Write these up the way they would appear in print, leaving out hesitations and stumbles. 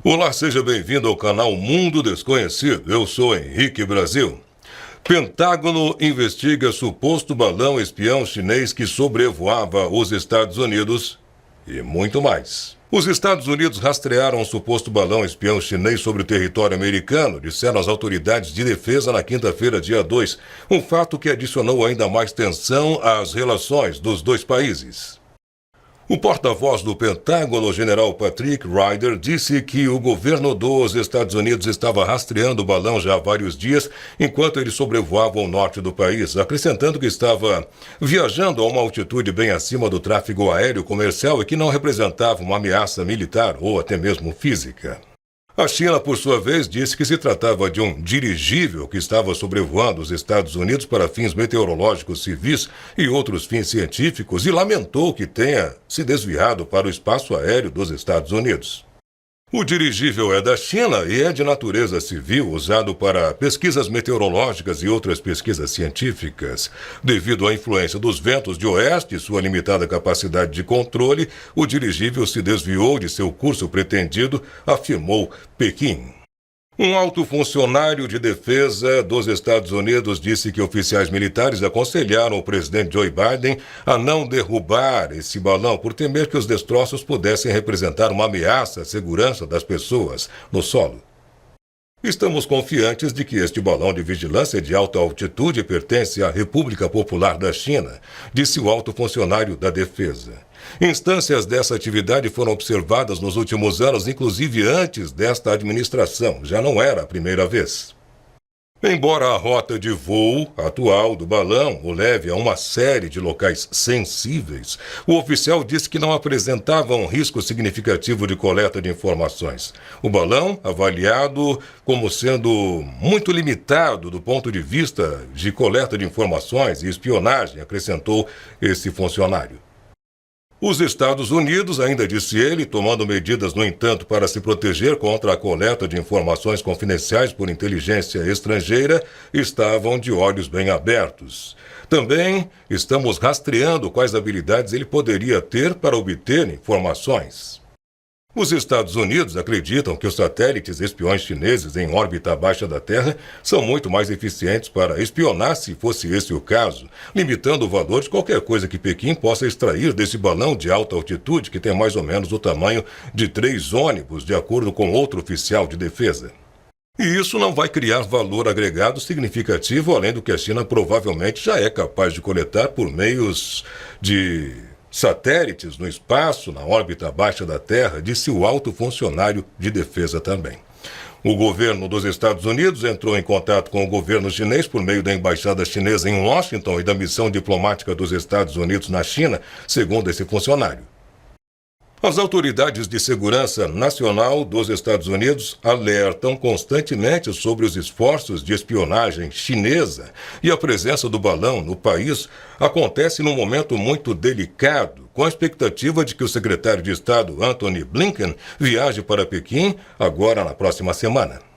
Olá, seja bem-vindo ao canal Mundo Desconhecido. Eu sou Henrique Brasil. Pentágono investiga suposto balão espião chinês que sobrevoava os Estados Unidos e muito mais. Os Estados Unidos rastrearam um suposto balão espião chinês sobre o território americano, disseram as autoridades de defesa na quinta-feira, dia 2, um fato que adicionou ainda mais tensão às relações dos dois países. O porta-voz do Pentágono, o general Patrick Ryder, disse que o governo dos Estados Unidos estava rastreando o balão já há vários dias, enquanto ele sobrevoava o norte do país, acrescentando que estava viajando a uma altitude bem acima do tráfego aéreo comercial e que não representava uma ameaça militar ou até mesmo física. A China, por sua vez, disse que se tratava de um dirigível que estava sobrevoando os Estados Unidos para fins meteorológicos civis e outros fins científicos e lamentou que tenha se desviado para o espaço aéreo dos Estados Unidos. O dirigível é da China e é de natureza civil, usado para pesquisas meteorológicas e outras pesquisas científicas. Devido à influência dos ventos de oeste e sua limitada capacidade de controle, o dirigível se desviou de seu curso pretendido, afirmou Pequim. Um alto funcionário de defesa dos Estados Unidos disse que oficiais militares aconselharam o presidente Joe Biden a não derrubar esse balão por temer que os destroços pudessem representar uma ameaça à segurança das pessoas no solo. Estamos confiantes de que este balão de vigilância de alta altitude pertence à República Popular da China, disse o alto funcionário da defesa. Instâncias dessa atividade foram observadas nos últimos anos, inclusive antes desta administração. Já não era a primeira vez. Embora a rota de voo atual do balão o leve a uma série de locais sensíveis, o oficial disse que não apresentava um risco significativo de coleta de informações. O balão, avaliado como sendo muito limitado do ponto de vista de coleta de informações e espionagem, acrescentou esse funcionário. Os Estados Unidos, ainda disse ele, tomando medidas, no entanto, para se proteger contra a coleta de informações confidenciais por inteligência estrangeira, estavam de olhos bem abertos. Também estamos rastreando quais habilidades ele poderia ter para obter informações. Os Estados Unidos acreditam que os satélites espiões chineses em órbita abaixo da Terra são muito mais eficientes para espionar, se fosse esse o caso, limitando o valor de qualquer coisa que Pequim possa extrair desse balão de alta altitude que tem mais ou menos o tamanho de 3 ônibus, de acordo com outro oficial de defesa. E isso não vai criar valor agregado significativo, além do que a China provavelmente já é capaz de coletar por meios de satélites no espaço, na órbita abaixo da Terra, disse o alto funcionário de defesa também. O governo dos Estados Unidos entrou em contato com o governo chinês por meio da embaixada chinesa em Washington e da missão diplomática dos Estados Unidos na China, segundo esse funcionário. As autoridades de segurança nacional dos Estados Unidos alertam constantemente sobre os esforços de espionagem chinesa e a presença do balão no país acontece num momento muito delicado, com a expectativa de que o secretário de Estado Antony Blinken viaje para Pequim agora na próxima semana.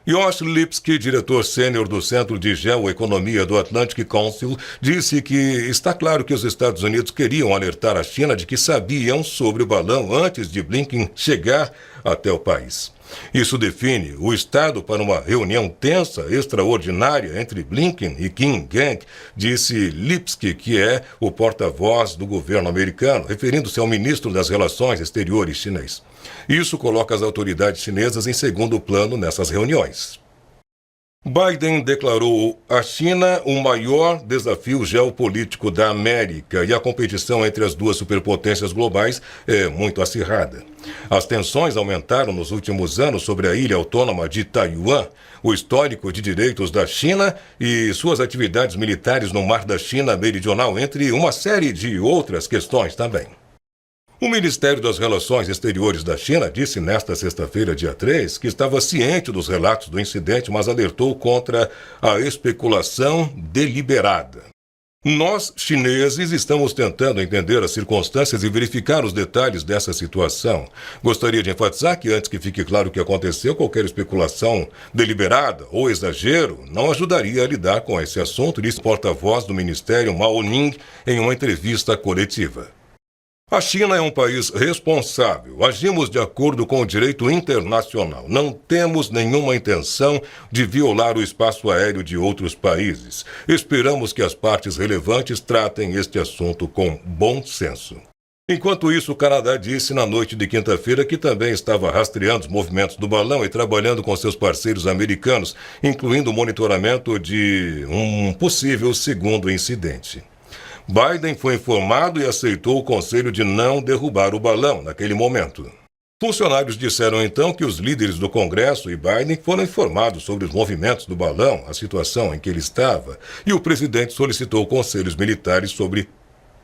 Josh Lipsky, diretor sênior do Centro de Geoeconomia do Atlantic Council, disse que está claro que os Estados Unidos queriam alertar a China de que sabiam sobre o balão antes de Blinken chegar até o país. Isso define o estado para uma reunião tensa, extraordinária entre Blinken e Kim Gang, disse Lipsky, que é o porta-voz do governo americano, referindo-se ao ministro das Relações Exteriores chinês. Isso coloca as autoridades chinesas em segundo plano nessas reuniões. Biden declarou a China o maior desafio geopolítico da América e a competição entre as duas superpotências globais é muito acirrada. As tensões aumentaram nos últimos anos sobre a ilha autônoma de Taiwan, o histórico de direitos da China e suas atividades militares no Mar da China Meridional, entre uma série de outras questões também. O Ministério das Relações Exteriores da China disse nesta sexta-feira, dia 3, que estava ciente dos relatos do incidente, mas alertou contra a especulação deliberada. Nós, chineses, estamos tentando entender as circunstâncias e verificar os detalhes dessa situação. Gostaria de enfatizar que, antes que fique claro o que aconteceu, qualquer especulação deliberada ou exagero não ajudaria a lidar com esse assunto, disse o porta-voz do Ministério Mao Ning em uma entrevista coletiva. A China é um país responsável. Agimos de acordo com o direito internacional. Não temos nenhuma intenção de violar o espaço aéreo de outros países. Esperamos que as partes relevantes tratem este assunto com bom senso. Enquanto isso, o Canadá disse na noite de quinta-feira que também estava rastreando os movimentos do balão e trabalhando com seus parceiros americanos, incluindo o monitoramento de um possível segundo incidente. Biden foi informado e aceitou o conselho de não derrubar o balão naquele momento. Funcionários disseram então que os líderes do Congresso e Biden foram informados sobre os movimentos do balão, a situação em que ele estava, e o presidente solicitou conselhos militares sobre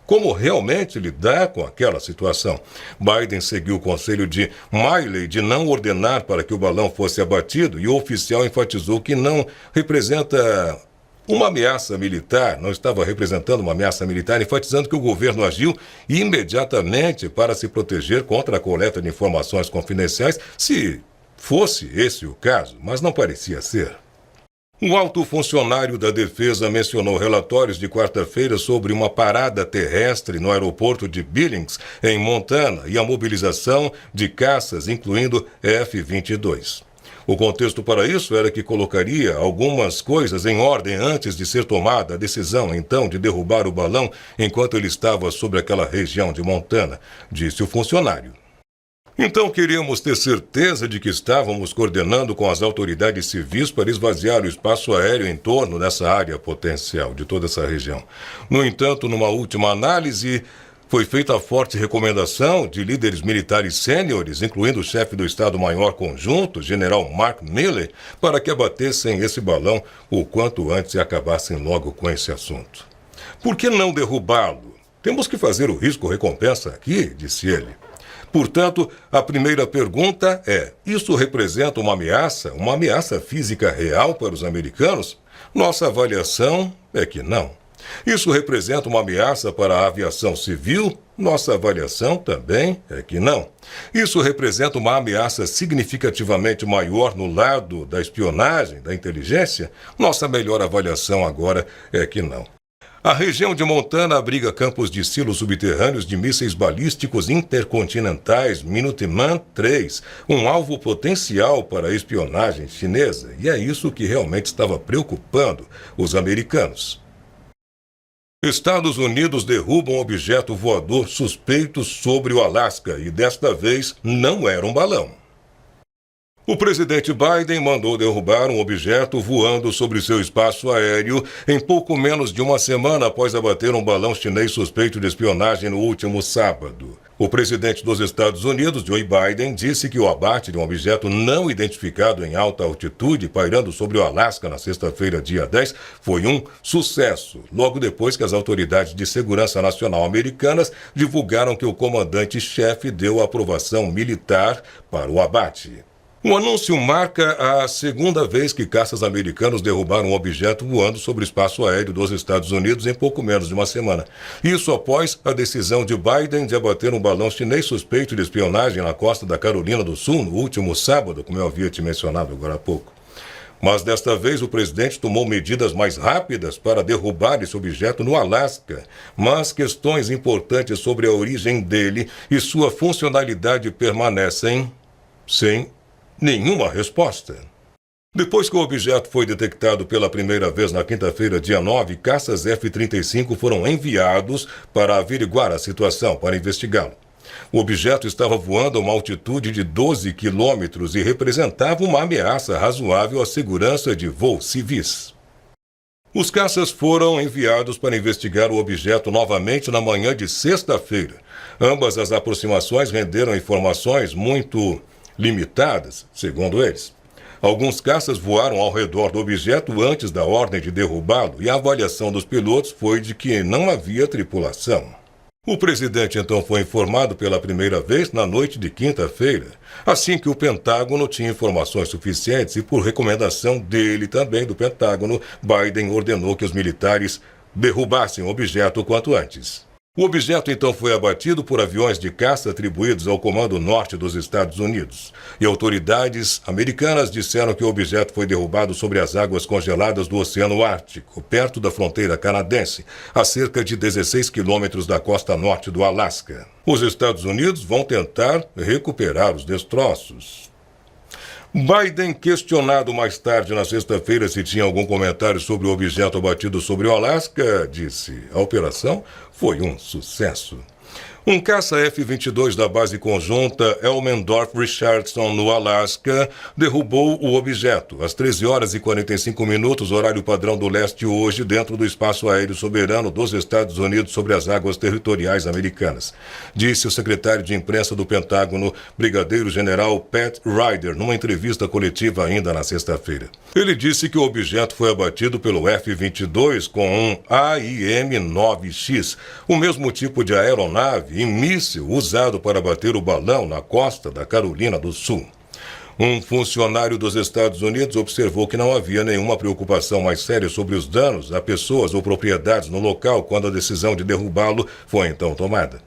como realmente lidar com aquela situação. Biden seguiu o conselho de Milley de não ordenar para que o balão fosse abatido e o oficial enfatizou que não representa uma ameaça militar, não estava representando uma ameaça militar, enfatizando que o governo agiu imediatamente para se proteger contra a coleta de informações confidenciais, se fosse esse o caso, mas não parecia ser. Um alto funcionário da defesa mencionou relatórios de quarta-feira sobre uma parada terrestre no aeroporto de Billings, em Montana, e a mobilização de caças, incluindo F-22. O contexto para isso era que colocaria algumas coisas em ordem antes de ser tomada a decisão, então, de derrubar o balão enquanto ele estava sobre aquela região de Montana, disse o funcionário. Então queríamos ter certeza de que estávamos coordenando com as autoridades civis para esvaziar o espaço aéreo em torno dessa área potencial de toda essa região. No entanto, numa última análise, foi feita a forte recomendação de líderes militares sêniores, incluindo o chefe do Estado-Maior Conjunto, general Mark Milley, para que abatessem esse balão o quanto antes e acabassem logo com esse assunto. Por que não derrubá-lo? Temos que fazer o risco-recompensa aqui, disse ele. Portanto, a primeira pergunta é: isso representa uma ameaça física real para os americanos? Nossa avaliação é que não. Isso representa uma ameaça para a aviação civil? Nossa avaliação também é que não. Isso representa uma ameaça significativamente maior no lado da espionagem, da inteligência? Nossa melhor avaliação agora é que não. A região de Montana abriga campos de silos subterrâneos de mísseis balísticos intercontinentais Minuteman III, um alvo potencial para a espionagem chinesa, e é isso que realmente estava preocupando os americanos. Estados Unidos derruba um objeto voador suspeito sobre o Alasca e desta vez não era um balão. O presidente Biden mandou derrubar um objeto voando sobre seu espaço aéreo em pouco menos de uma semana após abater um balão chinês suspeito de espionagem no último sábado. O presidente dos Estados Unidos, Joe Biden, disse que o abate de um objeto não identificado em alta altitude pairando sobre o Alasca na sexta-feira, dia 10, foi um sucesso, logo depois que as autoridades de segurança nacional americanas divulgaram que o comandante-chefe deu a aprovação militar para o abate. O anúncio marca a segunda vez que caças americanos derrubaram um objeto voando sobre o espaço aéreo dos Estados Unidos em pouco menos de uma semana. Isso após a decisão de Biden de abater um balão chinês suspeito de espionagem na costa da Carolina do Sul no último sábado, como eu havia te mencionado agora há pouco. Mas desta vez o presidente tomou medidas mais rápidas para derrubar esse objeto no Alasca. Mas questões importantes sobre a origem dele e sua funcionalidade permanecem sem nenhuma resposta. Depois que o objeto foi detectado pela primeira vez na quinta-feira, dia 9, caças F-35 foram enviados para averiguar a situação, para investigá-lo. O objeto estava voando a uma altitude de 12 quilômetros e representava uma ameaça razoável à segurança de voos civis. Os caças foram enviados para investigar o objeto novamente na manhã de sexta-feira. Ambas as aproximações renderam informações muito limitadas, segundo eles. Alguns caças voaram ao redor do objeto antes da ordem de derrubá-lo e a avaliação dos pilotos foi de que não havia tripulação. O presidente então foi informado pela primeira vez na noite de quinta-feira, assim que o Pentágono tinha informações suficientes e por recomendação dele também, do Pentágono, Biden ordenou que os militares derrubassem o objeto o quanto antes. O objeto então foi abatido por aviões de caça atribuídos ao Comando Norte dos Estados Unidos. E autoridades americanas disseram que o objeto foi derrubado sobre as águas congeladas do Oceano Ártico, perto da fronteira canadense, a cerca de 16 quilômetros da costa norte do Alasca. Os Estados Unidos vão tentar recuperar os destroços. Biden, questionado mais tarde na sexta-feira se tinha algum comentário sobre o objeto abatido sobre o Alasca, disse: a operação foi um sucesso. Um caça F-22 da base conjunta Elmendorf-Richardson, no Alasca, derrubou o objeto às 13 horas e 45 minutos, horário padrão do leste hoje, dentro do espaço aéreo soberano dos Estados Unidos sobre as águas territoriais americanas, disse o secretário de imprensa do Pentágono, brigadeiro-general Pat Ryder, numa entrevista coletiva ainda na sexta-feira. Ele disse que o objeto foi abatido pelo F-22 com um AIM-9X, o mesmo tipo de aeronave e míssil usado para bater o balão na costa da Carolina do Sul. Um funcionário dos Estados Unidos observou que não havia nenhuma preocupação mais séria sobre os danos a pessoas ou propriedades no local quando a decisão de derrubá-lo foi então tomada.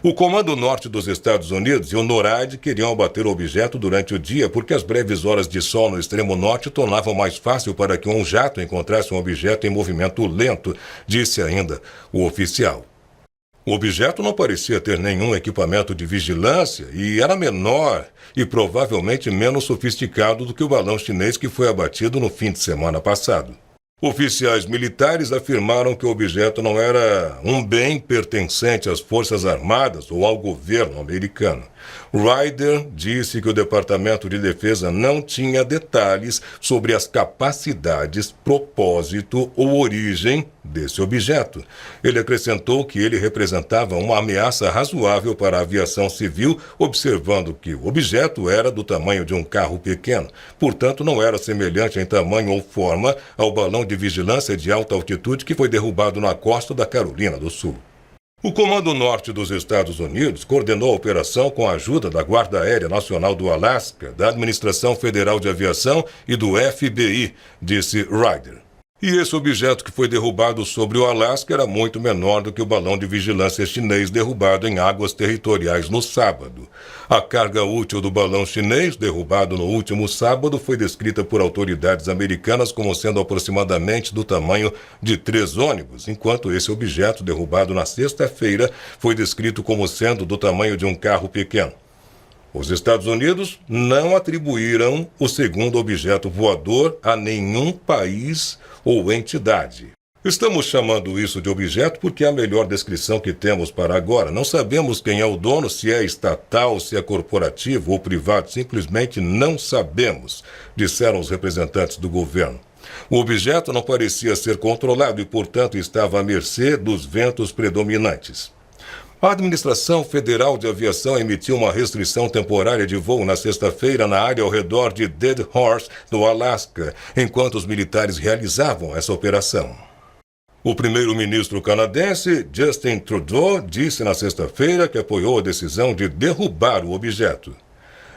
O Comando Norte dos Estados Unidos e o NORAD queriam abater o objeto durante o dia porque as breves horas de sol no extremo norte tornavam mais fácil para que um jato encontrasse um objeto em movimento lento, disse ainda o oficial. O objeto não parecia ter nenhum equipamento de vigilância e era menor e provavelmente menos sofisticado do que o balão chinês que foi abatido no fim de semana passado. Oficiais militares afirmaram que o objeto não era um bem pertencente às Forças Armadas ou ao governo americano. Ryder disse que o Departamento de Defesa não tinha detalhes sobre as capacidades, propósito ou origem desse objeto. Ele acrescentou que ele representava uma ameaça razoável para a aviação civil, observando que o objeto era do tamanho de um carro pequeno, portanto não era semelhante em tamanho ou forma ao balão de vigilância de alta altitude que foi derrubado na costa da Carolina do Sul. O Comando Norte dos Estados Unidos coordenou a operação com a ajuda da Guarda Aérea Nacional do Alasca, da Administração Federal de Aviação e do FBI, disse Ryder. E esse objeto que foi derrubado sobre o Alasca era muito menor do que o balão de vigilância chinês derrubado em águas territoriais no sábado. A carga útil do balão chinês, derrubado no último sábado, foi descrita por autoridades americanas como sendo aproximadamente do tamanho de 3 ônibus, enquanto esse objeto, derrubado na sexta-feira, foi descrito como sendo do tamanho de um carro pequeno. Os Estados Unidos não atribuíram o segundo objeto voador a nenhum país ou entidade. Estamos chamando isso de objeto porque é a melhor descrição que temos para agora. Não sabemos quem é o dono, se é estatal, se é corporativo ou privado. Simplesmente não sabemos, disseram os representantes do governo. O objeto não parecia ser controlado e, portanto, estava à mercê dos ventos predominantes. A Administração Federal de Aviação emitiu uma restrição temporária de voo na sexta-feira na área ao redor de Dead Horse, no Alasca, enquanto os militares realizavam essa operação. O primeiro-ministro canadense, Justin Trudeau, disse na sexta-feira que apoiou a decisão de derrubar o objeto.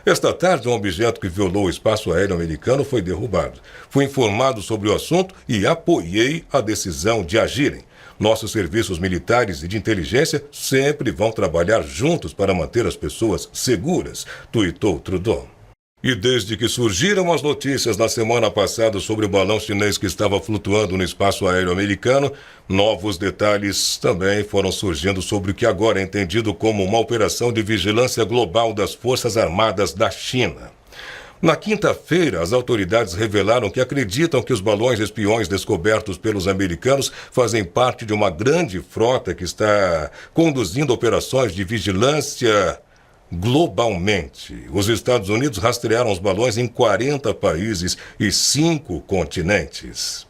Esta tarde, um objeto que violou o espaço aéreo americano foi derrubado. Fui informado sobre o assunto e apoiei a decisão de agirem. Nossos serviços militares e de inteligência sempre vão trabalhar juntos para manter as pessoas seguras, tuitou Trudeau. E desde que surgiram as notícias na semana passada sobre o balão chinês que estava flutuando no espaço aéreo americano, novos detalhes também foram surgindo sobre o que agora é entendido como uma operação de vigilância global das Forças Armadas da China. Na quinta-feira, as autoridades revelaram que acreditam que os balões espiões descobertos pelos americanos fazem parte de uma grande frota que está conduzindo operações de vigilância globalmente. Os Estados Unidos rastrearam os balões em 40 países e 5 continentes.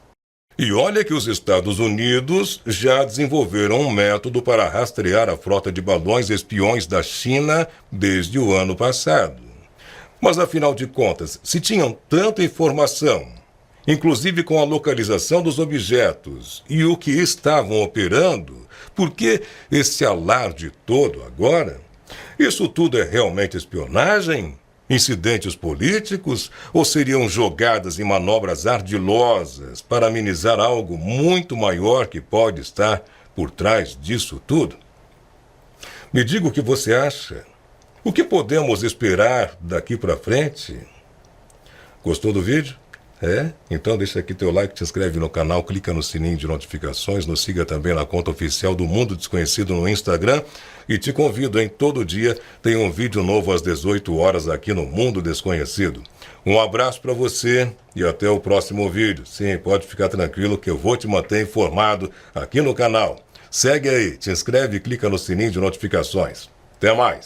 E olha que os Estados Unidos já desenvolveram um método para rastrear a frota de balões espiões da China desde o ano passado. Mas, afinal de contas, se tinham tanta informação, inclusive com a localização dos objetos e o que estavam operando, por que esse alarde todo agora? Isso tudo é realmente espionagem? Incidentes políticos? Ou seriam jogadas e manobras ardilosas para amenizar algo muito maior que pode estar por trás disso tudo? Me diga o que você acha. O que podemos esperar daqui para frente? Gostou do vídeo? Então deixa aqui teu like, te inscreve no canal, clica no sininho de notificações, nos siga também na conta oficial do Mundo Desconhecido no Instagram e te convido, todo dia tem um vídeo novo às 18 horas aqui no Mundo Desconhecido. Um abraço para você e até o próximo vídeo. Sim, pode ficar tranquilo que eu vou te manter informado aqui no canal. Segue aí, te inscreve e clica no sininho de notificações. Até mais!